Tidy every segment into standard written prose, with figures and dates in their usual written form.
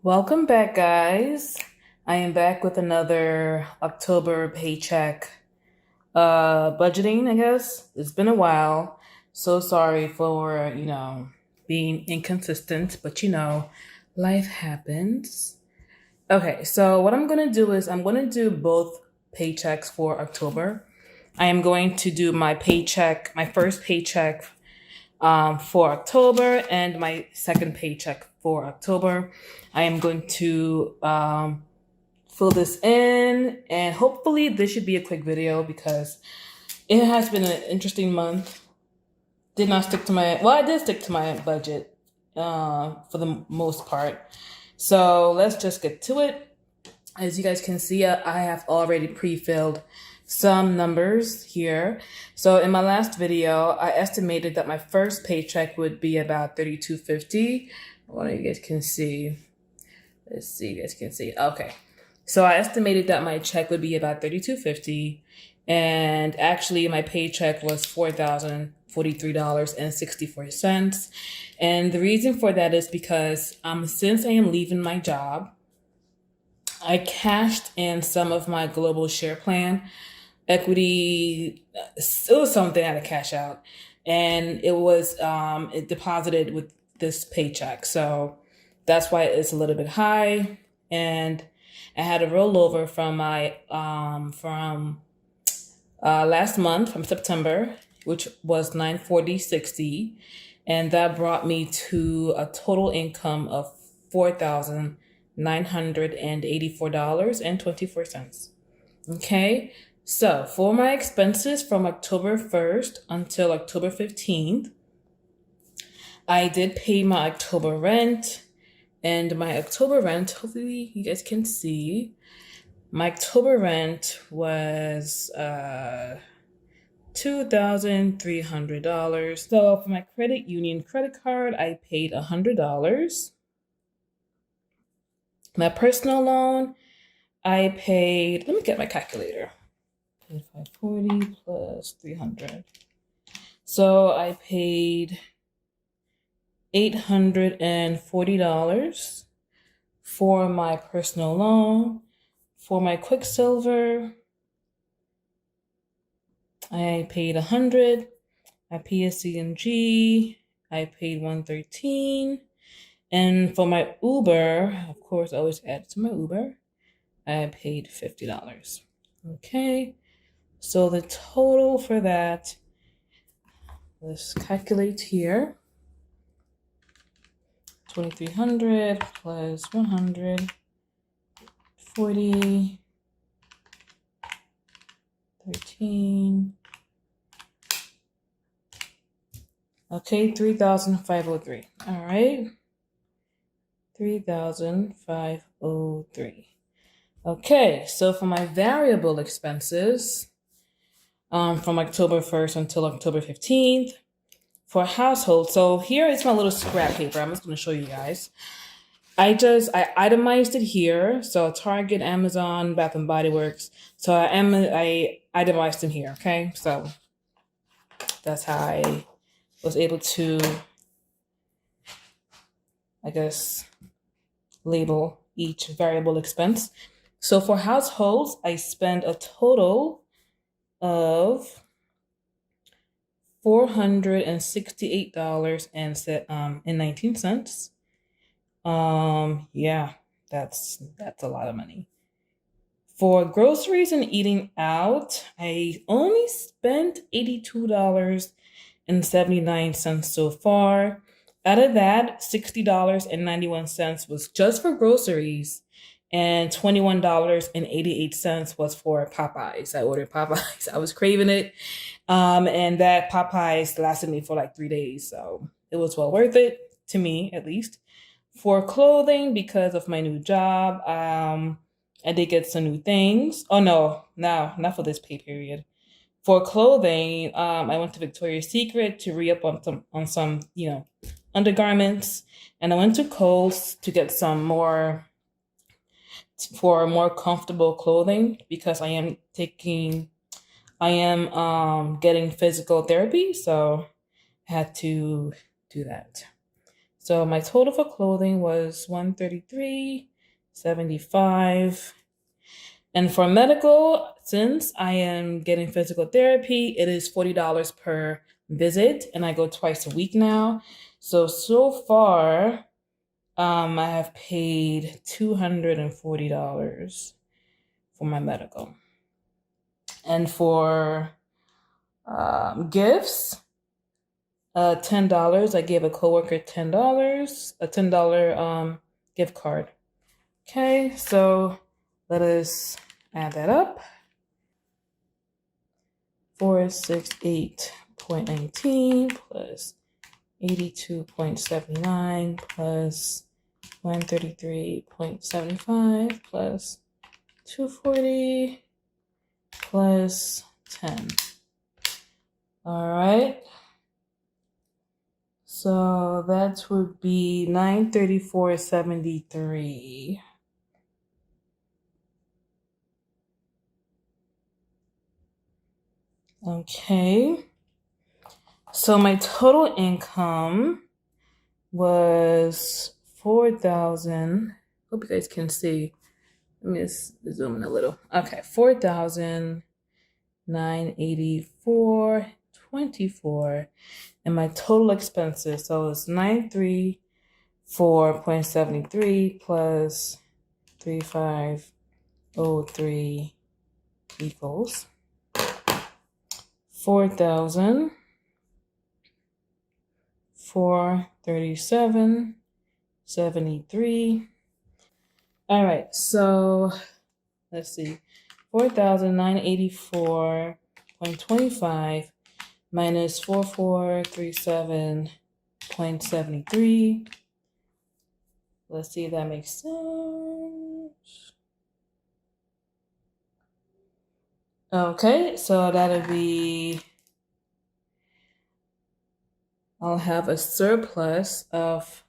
Welcome back, guys. I am back with another October paycheck budgeting, I guess. It's been a while. So sorry for, being inconsistent, but life happens. Okay, so what I'm going to do is I'm going to do both paychecks for October. I am going to do my first paycheck for October and my second paycheck for October. I am going to fill this in, and hopefully this should be a quick video because it has been an interesting month. I did stick to my budget for the most part. So let's just get to it. As you guys can see, I have already pre-filled some numbers here. So in my last video, I estimated that my first paycheck would be about $32.50. What you guys can see. Let's see, you guys can see. Okay. So I estimated that my check would be about $32.50. And actually my paycheck was $4,043.64. And the reason for that is because since I am leaving my job, I cashed in some of my global share plan equity. It was something I had to cash out, and it deposited with this paycheck. So that's why it's a little bit high. And I had a rollover from my from last month, from September, which was $940.60, and that brought me to a total income of $4,984.24. Okay, so for my expenses from October 1st until October 15th, I did pay my October rent, and my October rent, hopefully you guys can see, my October rent was $2,300. So for my credit union credit card, I paid $100. My personal loan, I paid, let me get my calculator. 540 plus 300. So I paid $840 for my personal loan. For my Quicksilver, I paid $100. My PSC&G, I paid $113. And for my Uber, of course, I always add to my Uber, I paid $50. Okay, so the total for that, let's calculate here. 2,300 plus 100, 40, 13. Okay, 3,503. All right. 3,503. Okay, so for my variable expenses, from October 1st until October 15th, for household, so here is my little scrap paper. I'm just going to show you guys. I itemized it here. So Target, Amazon, Bath and Body Works. So I itemized them here. Okay, so that's how I was able to, I guess, label each variable expense. So for households, I spend a total of $468.19. Yeah, that's a lot of money. For groceries and eating out, I only spent $82.79 so far. Out of that, $60.91 was just for groceries, and $21.88 was for Popeyes. I ordered Popeyes. I was craving it. And that Popeyes lasted me for like 3 days. So it was well worth it, to me at least. For clothing, because of my new job, I did get some new things. Oh no, not for this pay period. For clothing, I went to Victoria's Secret to re-up on some undergarments, and I went to Kohl's to get some more comfortable clothing because I am getting physical therapy, so I had to do that. So my total for clothing was $133.75. And for medical, since I am getting physical therapy, it is $40 per visit, and I go twice a week now. So far, I have paid $240 for my medical. And for gifts, $10. I gave a coworker $10, a $10 gift card. Okay, so let us add that up. 468.19 plus 82.79 plus 133.75 plus 240 plus 10. All right. So that would be $934.73. Okay. So my total income was 4,000. Hope you guys can see. Let me just zoom in a little. Okay, 4,984.24. And my total expenses, so it's 934.73 plus 3503 equals 4,437.73. All right, so let's see, 4,984.25 minus 4,437.73. Let's see if that makes sense. Okay, so that'll be, I'll have a surplus of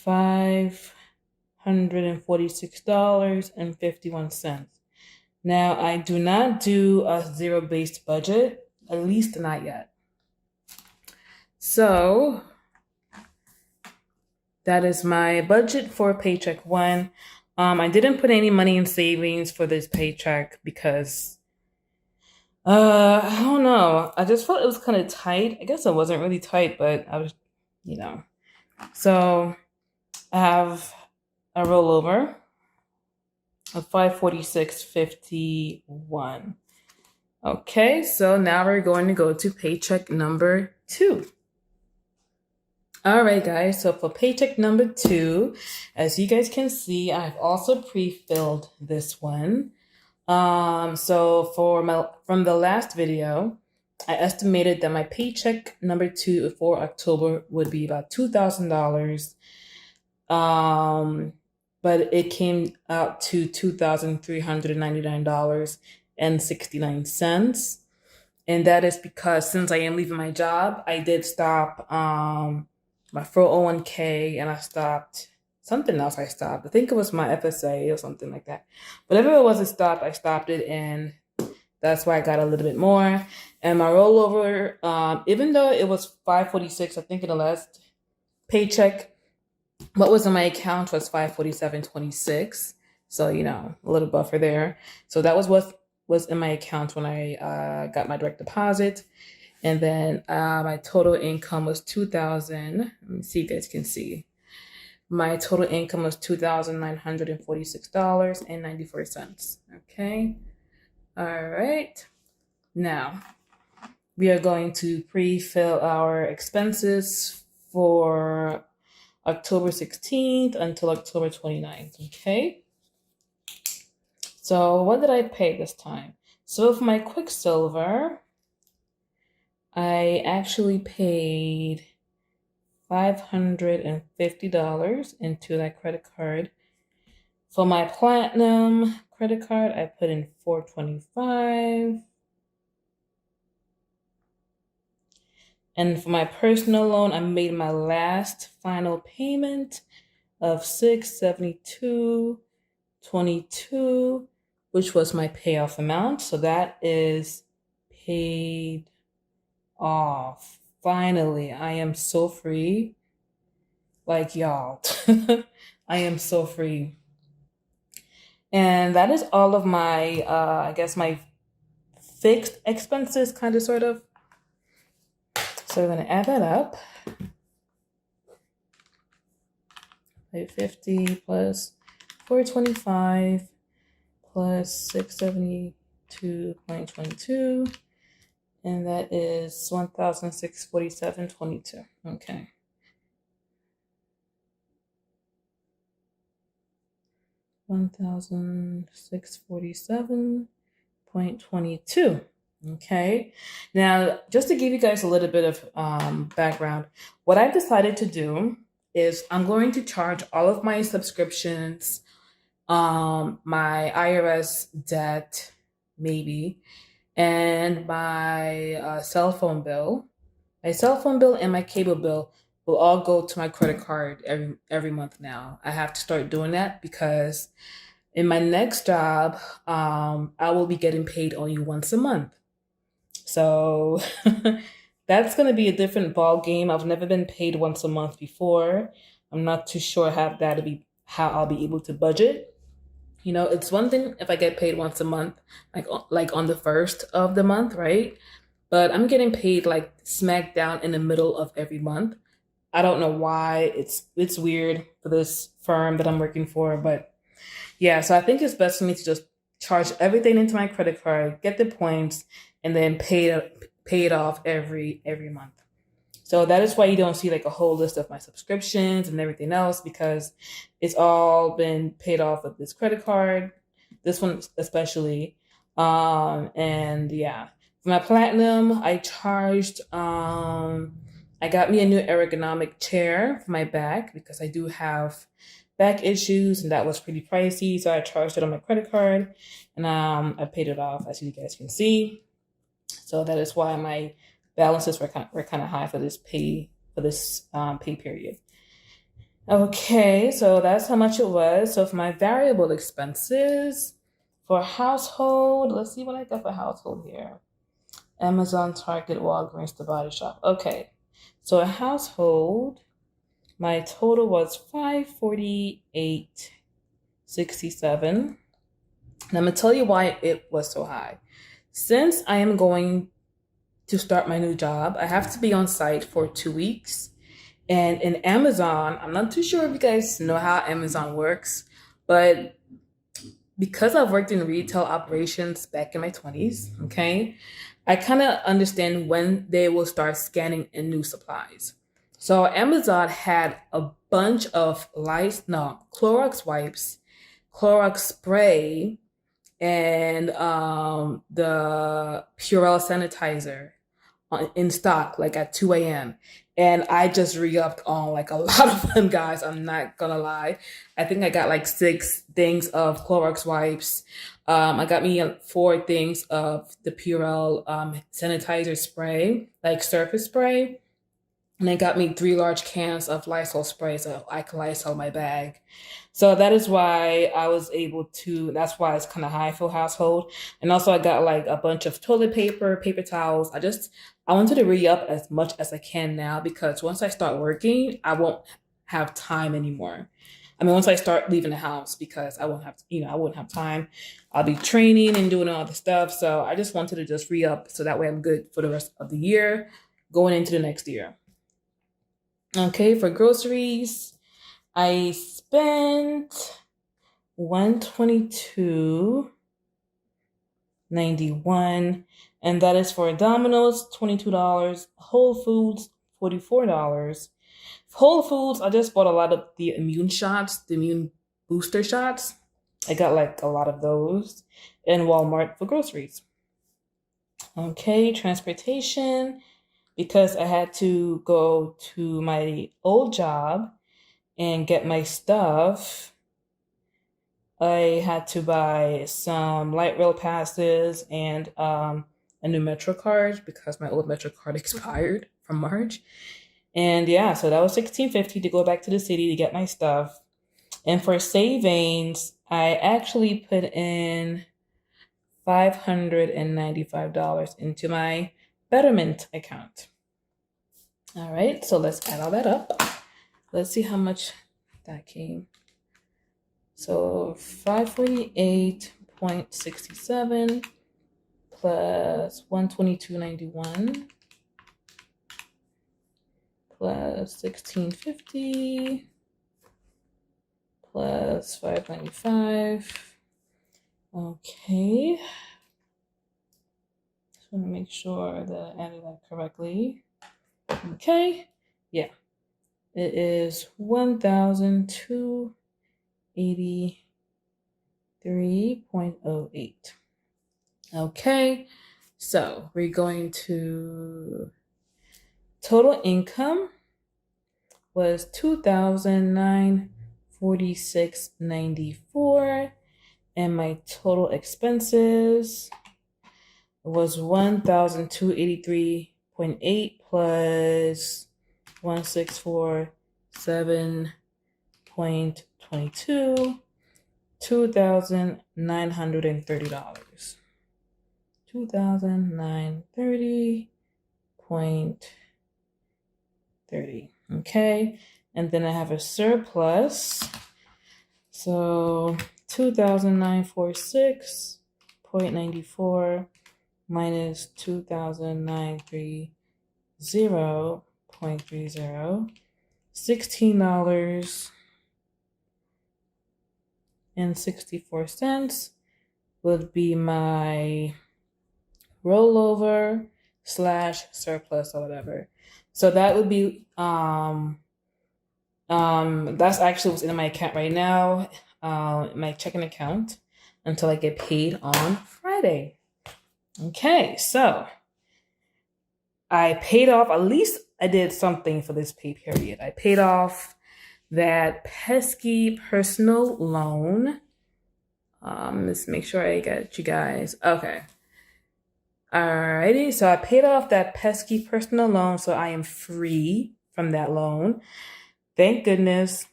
$546.51. Now, I do not do a zero-based budget, at least not yet. So that is my budget for paycheck one. I didn't put any money in savings for this paycheck because I don't know. I just felt it was kind of tight. I guess it wasn't really tight, but I was, So I have a rollover of 546.51. Okay, so now we're going to go to paycheck number 2. All right, guys, so for paycheck number 2, as you guys can see, I've also pre-filled this one. So from the last video, I estimated that my paycheck number 2 for October would be about $2,000. But it came out to $2,399.69. And that is because since I am leaving my job, I did stop my 401k, and I stopped something else. I think it was my FSA or something like that. Whatever it was, I stopped it, and that's why I got a little bit more. And my rollover, even though it was 546, I think in the last paycheck, what was in my account was 547.26. So, a little buffer there. So that was what was in my account when I got my direct deposit. And then my total income was $2,000. Let me see if you guys can see. My total income was $2,946.94. Okay. All right. Now, we are going to pre-fill our expenses for October 16th until October 29th. Okay. So what did I pay this time? So for my Quicksilver, I actually paid $550 into that credit card. For my Platinum credit card, I put in $425. And for my personal loan, I made my last final payment of $672.22, which was my payoff amount. So that is paid off. Finally, I am so free. Like, y'all, I am so free. And that is all of my, I guess, my fixed expenses, kind of, sort of. So we're going to add that up. 550 plus 425 plus 672.22. And that is 1,647.22. Okay. 1,647.22. Okay. Now, just to give you guys a little bit of background, what I've decided to do is I'm going to charge all of my subscriptions, my IRS debt, maybe, and my cell phone bill. My cell phone bill and my cable bill will all go to my credit card every month now. I have to start doing that because in my next job, I will be getting paid only once a month. So that's going to be a different ball game. I've never been paid once a month before. I'm not too sure how I'll be able to budget. You know, it's one thing if I get paid once a month, like on the first of the month, right? But I'm getting paid like smack down in the middle of every month. I don't know why. It's weird for this firm that I'm working for, but yeah, so I think it's best for me to just charge everything into my credit card, get the points, and then pay it off every month. So that is why you don't see like a whole list of my subscriptions and everything else, because it's all been paid off with this credit card, this one especially. And yeah, for my platinum, I got me a new ergonomic chair for my back because I do have back issues and that was pretty pricey. So I charged it on my credit card and I paid it off, as you guys can see. So that is why my balances were kind of high for this pay period. Okay, so that's how much it was. So for my variable expenses for household, let's see what I got for household here. Amazon, Target, Walgreens, The Body Shop. Okay, so a household, my total was $548.67. And I'm gonna tell you why it was so high. Since I am going to start my new job, I have to be on site for 2 weeks. And in Amazon, I'm not too sure if you guys know how Amazon works, but because I've worked in retail operations back in my 20s, okay, I kind of understand when they will start scanning in new supplies. So Amazon had a bunch of Clorox wipes, Clorox spray, and the Purell sanitizer in stock, like at 2 a.m. And I just re-upped on like a lot of them, guys. I'm not gonna lie. I think I got like 6 things of Clorox wipes. I got me 4 things of the Purell sanitizer spray, like surface spray. And they got me 3 large cans of Lysol spray so I can Lysol my bag. So that is why that's why it's kind of high for household. And also I got like a bunch of toilet paper, paper towels. I wanted to re-up as much as I can now because once I start working, I won't have time anymore. I mean, once I start leaving the house, because I won't have time. I'll be training and doing all the stuff. So I just wanted to just re-up so that way I'm good for the rest of the year going into the next year. Okay, for groceries, I spent $122.91, and that is for Domino's, $22, Whole Foods, $44. Whole Foods, I just bought a lot of the immune booster shots. I got like a lot of those. And Walmart for groceries. Okay, transportation, because I had to go to my old job and get my stuff. I had to buy some light rail passes and a new Metro card because my old Metro card expired from March. And yeah, so that was $16.50 to go back to the city to get my stuff. And for savings, I actually put in $595 into my Betterment account. All right, so let's add all that up. Let's see how much that came. So 548.67 plus 122.91 plus 1650 plus 595. Okay. Just want to make sure that I added that correctly. Okay. Yeah. It is 1,283.08. Okay. So we're going to total income was 2,946.94, and my total expenses was 1,283.8 plus 1,647.22, $2,930. $2,930.30. Okay. And then I have a surplus. So 2,946.94 minus 2,930.30, $16.64 would be my rollover / surplus or whatever. So that would be that's actually what's in my account right now, my checking account, until I get paid on Friday. Okay, so I paid off, at least I did something for this pay period. I paid off that pesky personal loan. Let's make sure I get you guys. Okay. Alrighty, so I paid off that pesky personal loan, so I am free from that loan. Thank goodness.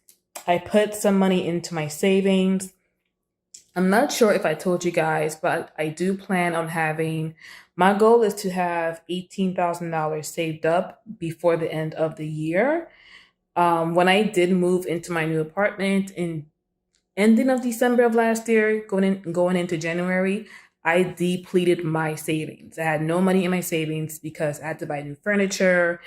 I put some money into my savings. I'm not sure if I told you guys, but I do plan on my goal is to have $18,000 saved up before the end of the year. When I did move into my new apartment in ending of December of last year, going into January, I depleted my savings. I had no money in my savings because I had to buy new furniture,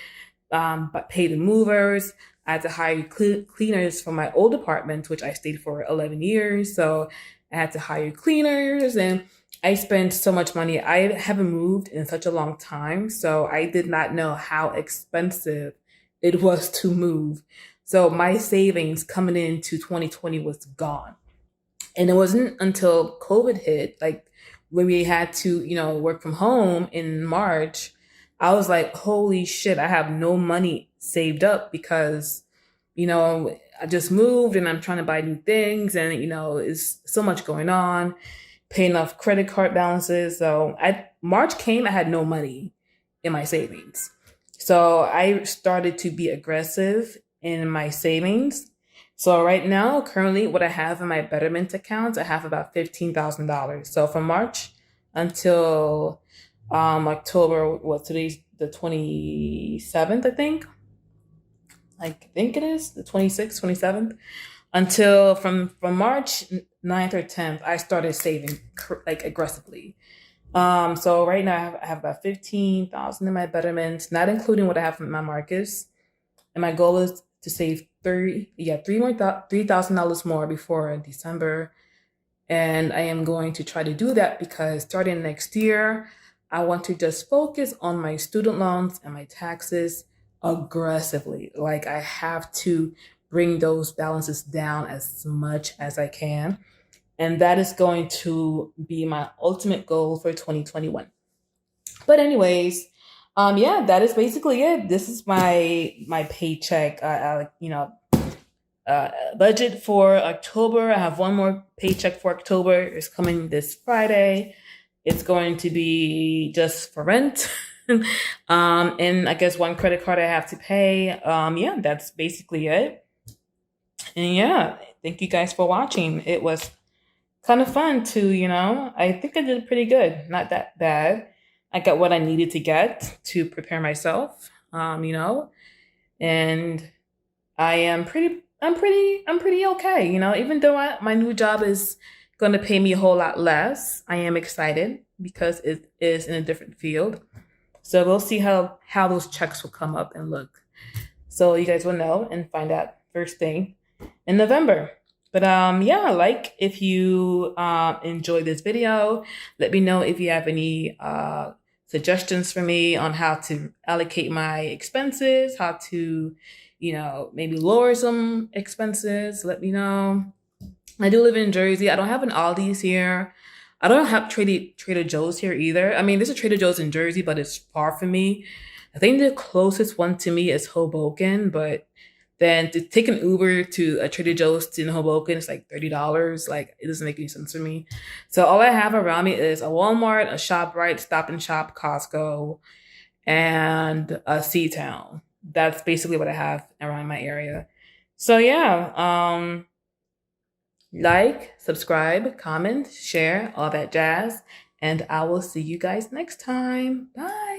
but pay the movers. I had to hire cleaners for my old apartment, which I stayed for 11 years. So I had to hire cleaners, and I spent so much money. I haven't moved in such a long time, so I did not know how expensive it was to move. So my savings coming into 2020 was gone. And it wasn't until COVID hit, like when we had to, work from home in March, I was like, holy shit, I have no money saved up because, I just moved and I'm trying to buy new things, and, it's so much going on, paying off credit card balances. So March came, I had no money in my savings. So I started to be aggressive in my savings. So right now, currently, what I have in my Betterment account, I have about $15,000. So from March until October, today's the 27th, I think. I think it is the 26th, 27th. Until from March 9th or 10th, I started saving like aggressively. So right now I have about 15,000 in my Betterment, not including what I have from my Marcus. And my goal is to save $3,000 more before December. And I am going to try to do that because starting next year, I want to just focus on my student loans and my taxes aggressively. Like I have to bring those balances down as much as I can. And that is going to be my ultimate goal for 2021. But anyways, that is basically it. This is my paycheck, budget for October. I have one more paycheck for October. It's coming this Friday. It's going to be just for rent. And I guess one credit card I have to pay. That's basically it. And thank you guys for watching. It was kind of fun to, I think I did pretty good. Not that bad. I got what I needed to get to prepare myself, and I'm pretty okay. You know, even though my new job is going to pay me a whole lot less, I am excited because it is in a different field. So we'll see how those checks will come up and look. So you guys will know and find out first thing in November. But yeah, like if you enjoyed this video, let me know if you have any suggestions for me on how to allocate my expenses, how to, maybe lower some expenses. Let me know. I do live in Jersey. I don't have an Aldi's here. I don't have Trader Joe's here either. I mean, there's a Trader Joe's in Jersey, but it's far from me. I think the closest one to me is Hoboken, but then to take an Uber to a Trader Joe's in Hoboken, it's like $30. Like it doesn't make any sense for me. So all I have around me is a Walmart, a ShopRite, Stop and Shop, Costco, and a Town. That's basically what I have around my area. So yeah, like, subscribe, comment, share, all that jazz. And I will see you guys next time. Bye.